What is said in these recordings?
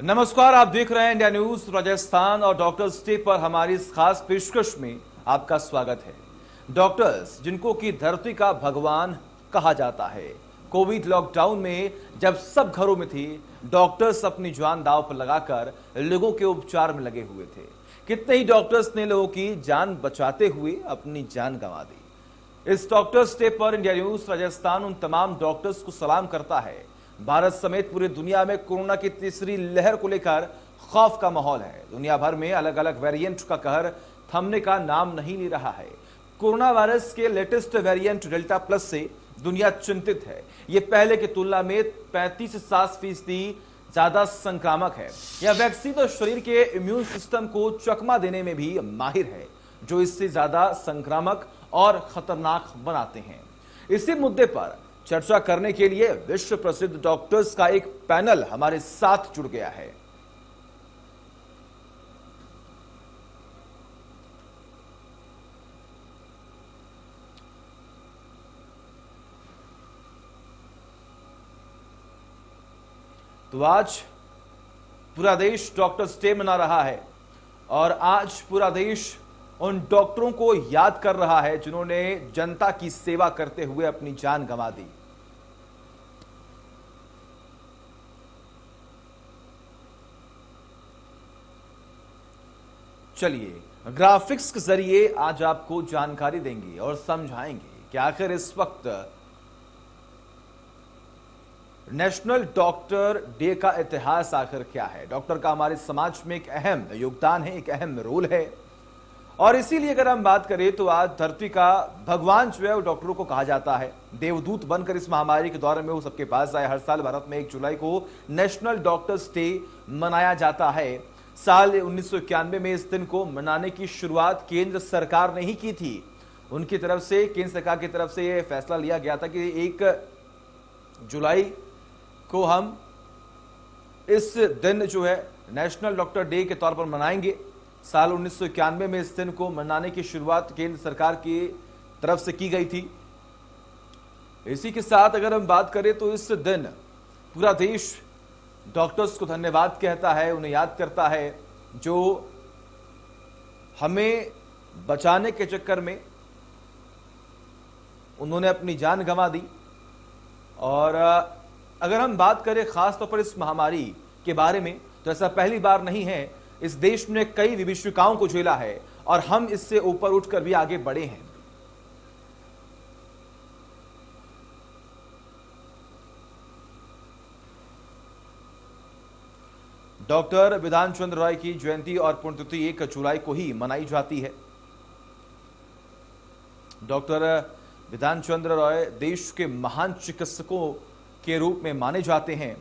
नमस्कार, आप देख रहे हैं इंडिया न्यूज राजस्थान और डॉक्टर्स डे पर हमारी इस खास पेशकश में आपका स्वागत है। डॉक्टर्स जिनको की धरती का भगवान कहा जाता है। कोविड लॉकडाउन में जब सब घरों में थे, डॉक्टर्स अपनी जान दांव पर लगाकर लोगों के उपचार में लगे हुए थे। कितने ही डॉक्टर्स ने लोगों की जान बचाते हुए अपनी जान गंवा दी। इस डॉक्टर्स डे पर इंडिया न्यूज राजस्थान उन तमाम डॉक्टर्स को सलाम करता है। भारत समेत पूरी दुनिया में कोरोना की तीसरी लहर को लेकर खौफ का माहौल है। दुनिया भर में अलग अलग वेरिएंट का कहर थमने का नाम नहीं ले रहा है। कोरोना वायरस के लेटेस्ट वेरिएंट डेल्टा प्लस से दुनिया चिंतित है। यह पहले की तुलना में 35 से 60% ज्यादा संक्रामक है। यह वैक्सीन तो शरीर के इम्यून सिस्टम को चकमा देने में भी माहिर है, जो इससे ज्यादा संक्रामक और खतरनाक बनाते हैं। इसी मुद्दे पर चर्चा करने के लिए विश्व प्रसिद्ध डॉक्टर्स का एक पैनल हमारे साथ जुड़ गया है। तो आज पूरा देश डॉक्टर्स डे मना रहा है और आज पूरा देश उन डॉक्टरों को याद कर रहा है जिन्होंने जनता की सेवा करते हुए अपनी जान गंवा दी। चलिए ग्राफिक्स के जरिए आज आपको जानकारी देंगे और समझाएंगे कि आखिर इस वक्त नेशनल डॉक्टर डे का इतिहास आखिर क्या है। डॉक्टर का हमारे समाज में एक अहम योगदान है, एक अहम रोल है और इसीलिए अगर हम बात करें तो आज धरती का भगवान जो है वो डॉक्टरों को कहा जाता है। देवदूत बनकर इस महामारी के दौर में वो सबके पास आए। हर साल भारत में 1 जुलाई को नेशनल डॉक्टर्स डे मनाया जाता है। साल 1991 में इस दिन को मनाने की शुरुआत केंद्र सरकार ने ही की थी। उनकी तरफ से, केंद्र सरकार की तरफ से यह फैसला लिया गया था कि 1 जुलाई को हम इस दिन जो है नेशनल डॉक्टर डे के तौर पर मनाएंगे। साल 1991 में इस दिन को मनाने की शुरुआत केंद्र सरकार की तरफ से की गई थी। इसी के साथ अगर हम बात करें तो इस दिन पूरा देश डॉक्टर्स को धन्यवाद कहता है, उन्हें याद करता है जो हमें बचाने के चक्कर में उन्होंने अपनी जान गंवा दी। और अगर हम बात करें खास तौर पर इस महामारी के बारे में तो ऐसा पहली बार नहीं है। इस देश ने कई विभीषिकाओं को झेला है और हम इससे ऊपर उठकर भी आगे बढ़े हैं। डॉक्टर विधान चंद्र रॉय की जयंती और पुण्यतिथि 1 जुलाई को ही मनाई जाती है। डॉक्टर विधान चंद्र रॉय देश के महान चिकित्सकों के रूप में माने जाते हैं।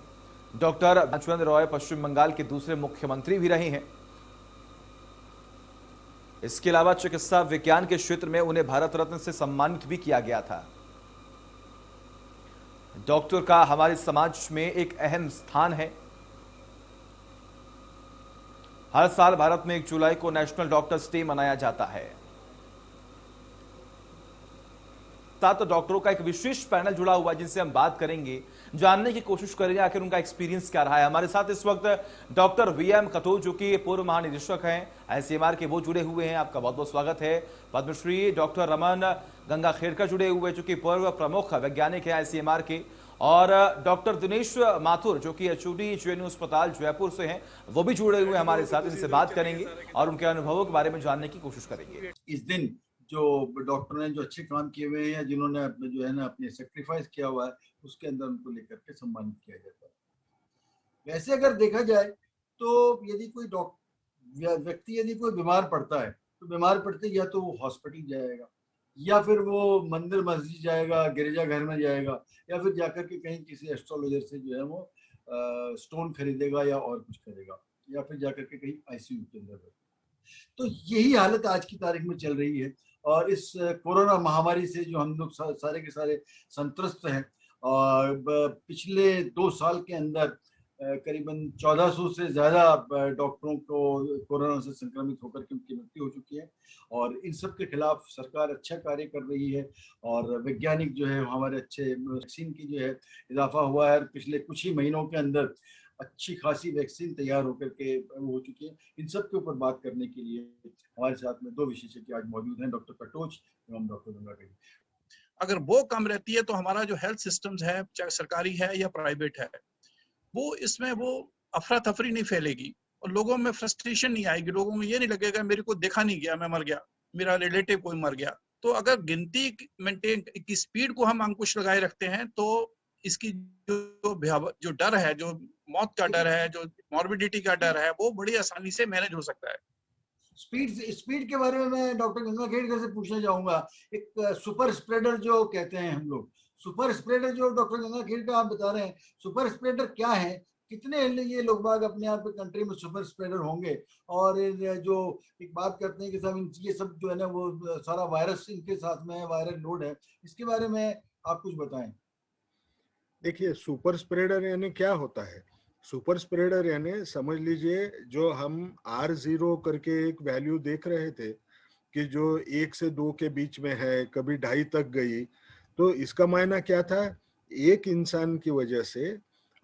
डॉक्टर विधान चंद्र रॉय पश्चिम बंगाल के दूसरे मुख्यमंत्री भी रहे हैं। इसके अलावा चिकित्सा विज्ञान के क्षेत्र में उन्हें भारत रत्न से सम्मानित भी किया गया था। डॉक्टर का हमारे समाज में एक अहम स्थान है। हर साल भारत में 1 जुलाई को नेशनल डॉक्टर्स डे मनाया जाता है। साथ डॉक्टरों का एक विशेष पैनल जुड़ा हुआ है जिनसे हम बात करेंगे, जानने की कोशिश करेंगे आखिर उनका एक्सपीरियंस क्या रहा है। हमारे साथ इस वक्त डॉक्टर वीएम कटोच जो कि पूर्व महानिदेशक हैं आईसीएमआर के, वो जुड़े हुए हैं। आपका बहुत बहुत स्वागत है। पद्मश्री डॉक्टर रमन गंगाखेड़कर जुड़े हुए जो कि पूर्व प्रमुख वैज्ञानिक है आईसीएमआर के, और डॉक्टर दिनेश माथुर जो कि एचओडी जेएनयू अस्पताल जयपुर से हैं, वो भी जुड़े हुए हमारे साथ। इनसे बात करेंगे और उनके अनुभवों के बारे में जानने की कोशिश करेंगे। इस दिन जो डॉक्टर ने जो अच्छे काम किए हुए हैं, जिन्होंने जो है ना अपने सेक्रीफाइस किया हुआ है, उसके अंदर उनको लेकर के सम्मानित किया जाता है। वैसे अगर देखा जाए तो यदि कोई व्यक्ति यदि कोई बीमार पड़ता है तो बीमार पड़ते या तो वो हॉस्पिटल जाएगा या फिर वो मंदिर मस्जिद जाएगा, गिरजा घर में जाएगा, या फिर जाकर के कहीं किसी एस्ट्रोलॉजर से जो है वो स्टोन खरीदेगा या और कुछ करेगा, या फिर जाकर के कहीं आईसीयू के अंदर। तो यही हालत आज की तारीख में चल रही है और इस कोरोना महामारी से जो हम लोग सारे के सारे संत्रस्त हैं। और पिछले 2 साल के अंदर करीबन 1400 से ज़्यादा डॉक्टरों को कोरोना से संक्रमित होकर के उनकी मृत्यु हो चुकी है और इन सब के खिलाफ सरकार अच्छा कार्य कर रही है और वैज्ञानिक जो है हमारे अच्छे वैक्सीन की जो है इजाफा हुआ है। पिछले कुछ ही महीनों के अंदर अच्छी खासी वैक्सीन तैयार होकर के हो चुकी है। इन सब के ऊपर बात करने के लिए हमारे साथ में दो विशेषज्ञ आज मौजूद हैं, डॉक्टर कटोच एवं डॉक्टर गंगाखेड़। अगर वो कम रहती है तो हमारा जो हेल्थ सिस्टम्स है, चाहे सरकारी है या प्राइवेट है, वो इसमें वो अफरा तफरी नहीं फैलेगी और लोगों में फ्रस्ट्रेशन नहीं आएगी। लोगों में ये नहीं लगेगा मेरे को देखा नहीं गया, मैं मर गया, मेरा रिलेटिव कोई मर गया। तो अगर गिनती मेंटेन की स्पीड को हम अंकुश लगाए रखते हैं तो इसकी जो डर है, जो मौत का डर है, जो मॉर्बिडिटी का डर है, वो बड़ी आसानी से मैनेज हो सकता है। स्पीड के बारे में मैं डॉक्टर गंगाखेड़कर से पूछना चाहूंगा। एक सुपर स्प्रेडर जो कहते हैं हम लोग, सुपर स्प्रेडर जो डॉक्टर गंगाखेड़कर आप बता रहे हैं, सुपर स्प्रेडर क्या है? कितने ये लोग बाग अपने आप कंट्री में सुपर स्प्रेडर होंगे? और जो एक बात करते हैं कि सब ये सब जो है ना वो सारा वायरस इनके साथ में है, वायरल लोड है, इसके बारे में आप कुछ बताएं। देखिए, सुपर स्प्रेडर यानी क्या होता है? सुपर स्प्रेडर यानी समझ लीजिए जो हम R0 करके एक वैल्यू देख रहे थे कि जो 1 से 2 के बीच में है, कभी 2.5 तक गई, तो इसका मायना क्या था? एक इंसान की वजह से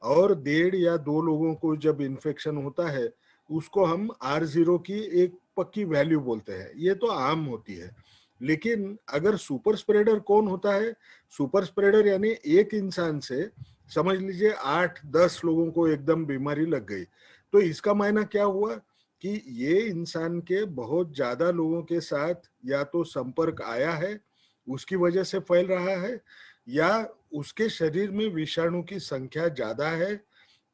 और 1.5 या 2 लोगों को जब इन्फेक्शन होता है उसको हम R0 की एक पक्की वैल्यू बोलते हैं। ये तो आम होती है। लेकिन अगर सुपर स्प्रेडर कौन होता है? सुपर स्प्रेडर यानी एक इंसान से समझ लीजिए 8-10 लोगों को एकदम बीमारी लग गई। तो इसका मायना क्या हुआ कि ये इंसान के बहुत ज्यादा लोगों के साथ या तो संपर्क आया है, उसकी वजह से फैल रहा है, या उसके शरीर में विषाणु की संख्या ज्यादा है।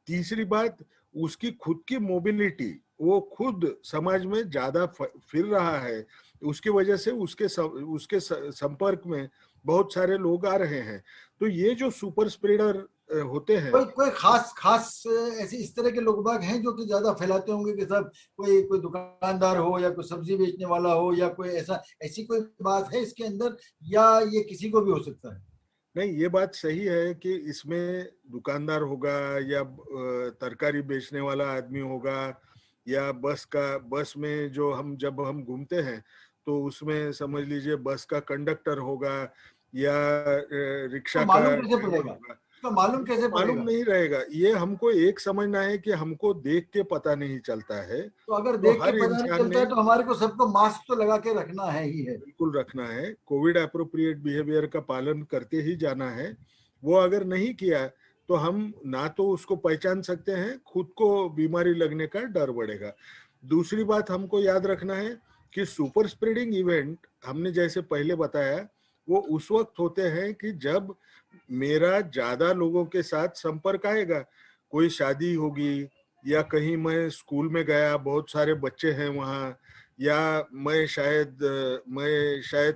तीसरी बात, उसकी खुद की मोबिलिटी, वो खुद समाज में ज्यादा फिर रहा है, उसकी वजह से उसके संपर्क में बहुत सारे लोग आ रहे हैं। तो ये जो सुपर स्प्रेडर होते हैं, कोई खास ऐसे इस तरह के लोग बाग हैं जो कि ज्यादा फैलाते होंगे कि सब कोई दुकानदार हो या कोई सब्जी बेचने वाला हो या कोई ऐसी कोई बात है इसके अंदर, या ये किसी को भी हो सकता है? नहीं, ये बात सही है कि इसमें दुकानदार होगा या तरकारी बेचने वाला आदमी होगा, या बस में जो जब हम घूमते हैं तो उसमें समझ लीजिए बस का कंडक्टर होगा या रिक्शा तो का मालूम कैसे ड्राइवर पड़ेगा? होगा। तो मालूम कैसे मालूम पड़ेगा? नहीं रहेगा। ये हमको एक समझना है कि हमको देख के पता नहीं चलता है। तो अगर तो देख के हर पता नहीं इंसान चलता है ने तो हमारे को सबको मास्क तो लगा के रखना है ही है। बिल्कुल रखना है, कोविड एप्रोप्रिएट बिहेवियर का पालन करते ही जाना है। वो अगर नहीं किया तो हम ना तो उसको पहचान सकते हैं, खुद को बीमारी लगने का डर बढ़ेगा। दूसरी बात हमको याद रखना है कि सुपर स्प्रेडिंग इवेंट हमने जैसे पहले बताया, वो उस वक्त होते हैं कि जब मेरा ज्यादा लोगों के साथ संपर्क आएगा। कोई शादी होगी, या कहीं मैं स्कूल में गया, बहुत सारे बच्चे हैं वहाँ, या मैं शायद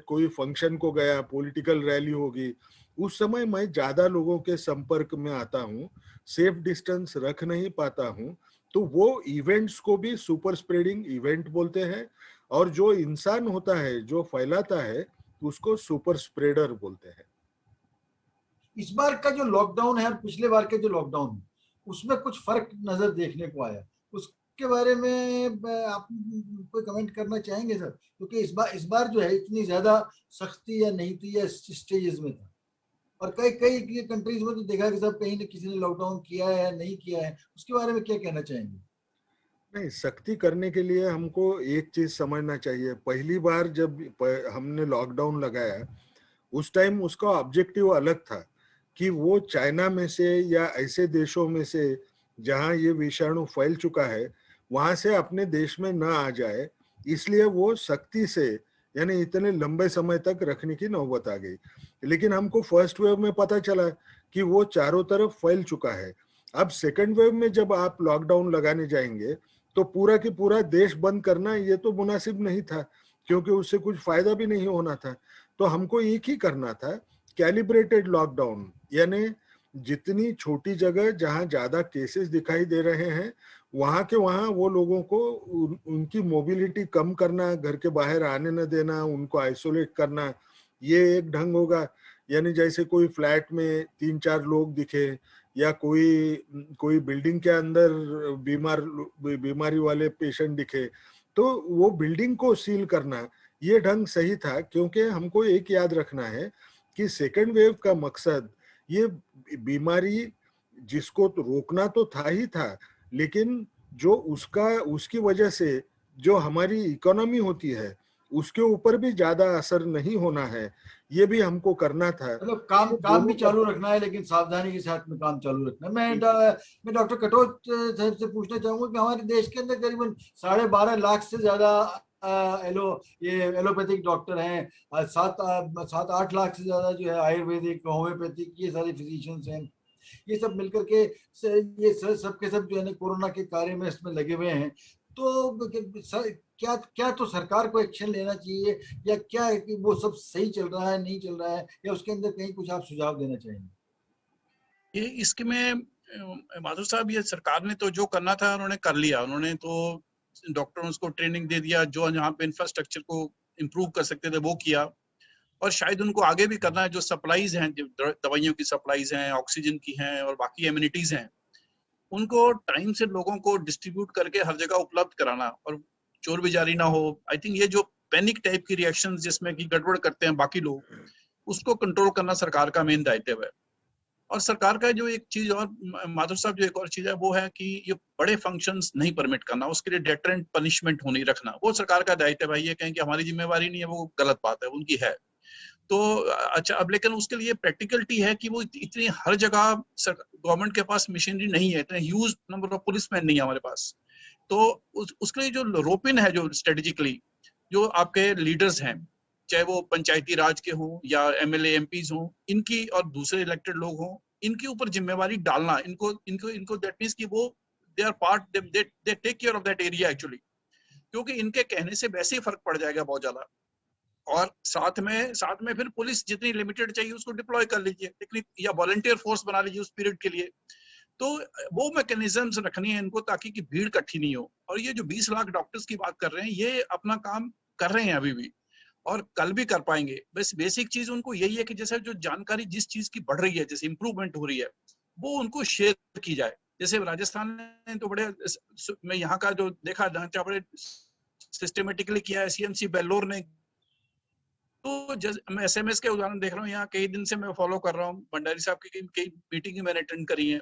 कोई फंक्शन को गया, पॉलिटिकल रैली होगी, उस समय मैं ज्यादा लोगों के संपर्क में आता हूँ, सेफ डिस्टेंस रख नहीं पाता हूँ, तो वो इवेंट्स को भी सुपर स्प्रेडिंग इवेंट बोलते हैं। और जो इंसान होता है जो फैलाता है उसको सुपर स्प्रेडर बोलते हैं। इस बार का जो लॉकडाउन है और पिछले बार के जो लॉकडाउन है उसमें कुछ फर्क नजर देखने को आया, उसके बारे में आप कोई कमेंट करना चाहेंगे सर? क्योंकि इस बार जो है इतनी ज्यादा सख्ती या नहीं थी या स्टेजेस में था, और कई कई कंट्रीज में तो देखा कि सब कहीं न किसी ने लॉकडाउन किया है या नहीं किया है, उसके बारे में क्या कहना चाहेंगे? नहीं, सख्ती करने के लिए हमको एक चीज समझना चाहिए। पहली बार जब हमने लॉकडाउन लगाया उस टाइम उसका ऑब्जेक्टिव अलग था कि वो चाइना में से या ऐसे देशों में से जहां ये विषाणु फैल चुका है वहां से अपने देश में ना आ जाए, इसलिए वो सख्ती से यानी इतने लंबे समय तक रखने की नौबत आ गई। लेकिन हमको फर्स्ट वेव में पता चला कि वो चारों तरफ फैल चुका है। अब सेकंड वेव में जब आप लॉकडाउन लगाने जाएंगे तो पूरा की पूरा देश बंद करना ये तो मुनासिब नहीं था, क्योंकि उससे कुछ फायदा भी नहीं होना था। तो हमको एक ही करना था, कैलिब्रेटेड लॉकडाउन, यानी जितनी छोटी जगह जहां ज्यादा केसेस दिखाई दे रहे हैं वहां के वहां वो लोगों को उनकी मोबिलिटी कम करना, घर के बाहर आने न देना, उनको आइसोलेट करना, ये एक ढंग होगा। यानी जैसे कोई फ्लैट में 3-4 लोग दिखे या कोई बिल्डिंग के अंदर बीमारी वाले पेशेंट दिखे तो वो बिल्डिंग को सील करना, ये ढंग सही था। क्योंकि हमको एक याद रखना है कि सेकेंड वेव का मकसद ये बीमारी जिसको तो रोकना तो था ही था, लेकिन जो उसकी वजह से जो हमारी इकोनॉमी होती है उसके ऊपर भी ज्यादा असर नहीं होना है, ये भी हमको करना था। मतलब काम तो काम भी दोनों चालू रखना है, लेकिन सावधानी के साथ में काम चालू रखना है। मैं डॉक्टर कटोच साहब से पूछना चाहूंगा कि हमारे देश के अंदर करीबन 12.5 लाख से ज्यादा एलोपैथिक डॉक्टर हैं, 7-8 लाख से ज्यादा जो है आयुर्वेदिक, होम्योपैथिक, ये सारे फिजिशियंस हैं। ये सब मिलकर के ये सब के सब जो है ना कोरोना के कार्य में इसमें लगे हुए हैं। तो क्या क्या तो सरकार को एक्शन लेना चाहिए, या क्या है कि वो सब सही चल रहा है, नहीं चल रहा है, या उसके अंदर कहीं कुछ आप सुझाव देना चाहेंगे? ये इसके में माधुर साहब, ये सरकार ने तो जो करना था उन्होंने कर लिया। उन्होंने तो डॉक्टरों को ट्रेनिंग दे दिया, जो यहाँ पे इंफ्रास्ट्रक्चर को इम्प्रूव कर सकते थे वो किया, और शायद उनको आगे भी करना है। जो सप्लाईज हैं, जो दवाइयों की सप्लाईज हैं, ऑक्सीजन की हैं और बाकी एम्यूनिटीज हैं, उनको टाइम से लोगों को डिस्ट्रीब्यूट करके हर जगह उपलब्ध कराना, और चोर बेजारी ना हो। आई थिंक ये जो पैनिक टाइप की रिएक्शंस जिसमें कि गड़बड़ करते हैं बाकी लोग, उसको कंट्रोल करना सरकार का मेन दायित्व है। और सरकार का जो एक चीज और माधुर साहब, जो एक और चीज है वो है कि ये बड़े फंक्शंस नहीं परमिट करना, उसके लिए डेटरेंट पनिशमेंट होनी रखना, वो सरकार का दायित्व है। ये कहें कि हमारी जिम्मेवारी नहीं है, वो गलत बात है, उनकी है। तो अच्छा, अब लेकिन उसके लिए प्रैक्टिकलिटी है कि वो इतनी हर जगह गवर्नमेंट के पास मशीनरी नहीं है, इतने ह्यूज नंबर ऑफ पुलिसमैन नहीं है हमारे पास। तो उसके लिए जो रोपिन है, जो स्ट्रेटेजिकली जो आपके लीडर्स हैं, चाहे वो पंचायती राज के हों या एमएलए एमपीज हों, इनकी और दूसरे इलेक्टेड लोग हों, इनके ऊपर जिम्मेवारी डालना, इनको इनको इनको दैट मींस कि वो they are part, they take care of that area actually, क्योंकि इनके कहने से वैसे ही फर्क पड़ जाएगा बहुत ज्यादा। और साथ में फिर पुलिस जितनी लिमिटेड चाहिए उसको डिप्लॉय कर लीजिए, लेकिन या वॉलंटियर फोर्स बना लीजिए उस पीरियड के लिए। तो वो मैकेनिज्म्स रखनी है इनको, ताकि कि भीड़ इकट्ठी नहीं हो। और ये जो 20 लाख डॉक्टर्स की बात कर रहे हैं, ये अपना काम कर रहे हैं अभी भी, और कल भी कर पाएंगे। बस बेसिक चीज उनको यही है कि जैसे जो जानकारी जिस चीज की बढ़ रही है, जैसे इंप्रूवमेंट हो रही है, वो उनको शेयर की जाए। जैसे राजस्थान ने तो बड़े, मैं यहाँ का जो देखा बड़े सिस्टमेटिकली किया है, सीएमसी बेल्लोर ने। तो मैं एसएमएस के उदाहरण देख रहा हूँ, यहाँ कई दिन से मैं फॉलो कर रहा हूँ, भंडारी साहब की कई मीटिंग मैंने अटेंड करी है।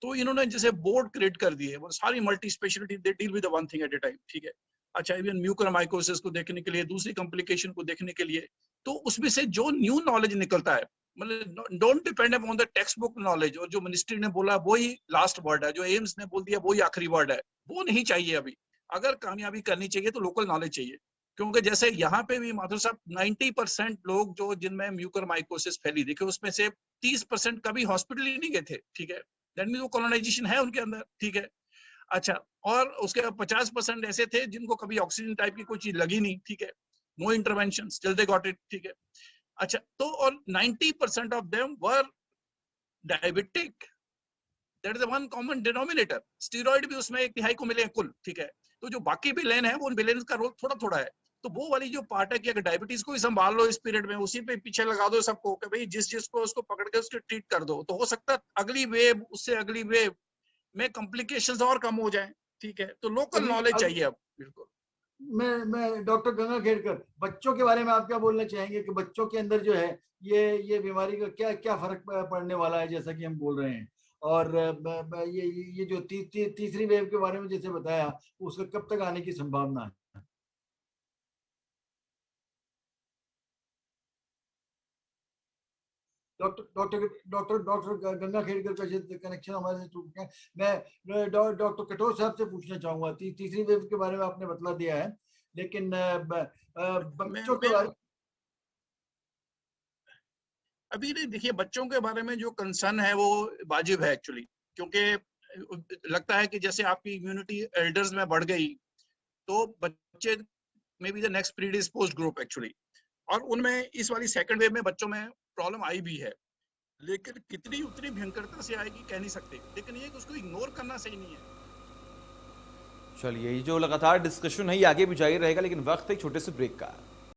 तो इन्होंने जैसे बोर्ड क्रिएट कर दिए, वो सारी multi speciality, they deal with one thing at A time, ठीक है। अच्छा, इवन म्यूकरमाइकोसिस को देखने के लिए, दूसरी कॉम्प्लिकेशन को देखने के लिए, तो उसमें से जो न्यू नॉलेज निकलता है, मतलब don't depend upon the text book knowledge, और जो मिनिस्ट्री ने बोला वही लास्ट वर्ड है, जो एम्स ने बोल दिया वही आखिरी वर्ड है, वो नहीं चाहिए अभी। अगर कामयाबी करनी चाहिए तो लोकल नॉलेज चाहिए, क्योंकि जैसे यहाँ पे भी माधुर साहब 90% लोग जो जिनमें म्यूकरमाइकोसिस फैली, देखिए उसमें से 30% कभी हॉस्पिटल ही नहीं गए थे, ठीक है। दैट मीन वो कॉलोनाइजेशन है उनके अंदर, ठीक है। अच्छा, और उसके 50% ऐसे थे जिनको कभी ऑक्सीजन टाइप की कोई चीज लगी नहीं, ठीक है। No intervention, still they got it, ठीक है। अच्छा, तो और 90% of them were diabetic, that is one common denominator. Steroid भी उसमें 1/3 को मिले कुल, ठीक है। तो जो बाकी विलेन है, वो विलेन का रोल थोड़ा थोड़ा है। तो वो वाली जो पार्ट है कि अगर डायबिटीज को ही संभाल लो इस पीरियड में, उसी पे पीछे लगा दो सबको कि भाई जिस जिसको उसको पकड़ के उसको ट्रीट कर दो, तो हो सकता है अगली वेव, उससे अगली वेव में कॉम्प्लिकेशंस और कम हो जाएं, ठीक है। तो लोकल नॉलेज चाहिए अब, बिल्कुल। मैं डॉक्टर गंगा खेड़कर, बच्चों के बारे में आप क्या बोलना चाहेंगे कि बच्चों के अंदर जो है ये बीमारी का क्या क्या फर्क पड़ने वाला है, जैसा कि हम बोल रहे हैं? और ये जो तीसरी वेव के बारे में जैसे बताया, उसका कब तक आने की संभावना है? Doctor doctor doctor doctor Ganga Khedkar का कनेक्शन हमारे से टूट गया। मैं डॉक्टर कटोच साहब से पूछना चाहूंगा, तीसरी वेव के बारे में आपने बतला दिया है, लेकिन बच्चों के बारे में अभी नहीं। देखिए, बच्चों के बारे में जो कंसर्न है वो वाजिब है एक्चुअली, क्योंकि लगता है कि जैसे आपकी इम्यूनिटी एल्डर्स में बढ़ गई, तो बच्चे may be the next predisposed group actually, और उनमें इस वाली सेकंड वेव में बच्चों में प्रॉब्लम आई भी है। लेकिन कितनी उतनी भयंकरता से आएगी कह नहीं सकते, लेकिन ये कि उसको इग्नोर करना सही नहीं है। चलिए, ये जो लगातार डिस्कशन है ये आगे भी जारी रहेगा, लेकिन वक्त एक छोटे से ब्रेक का।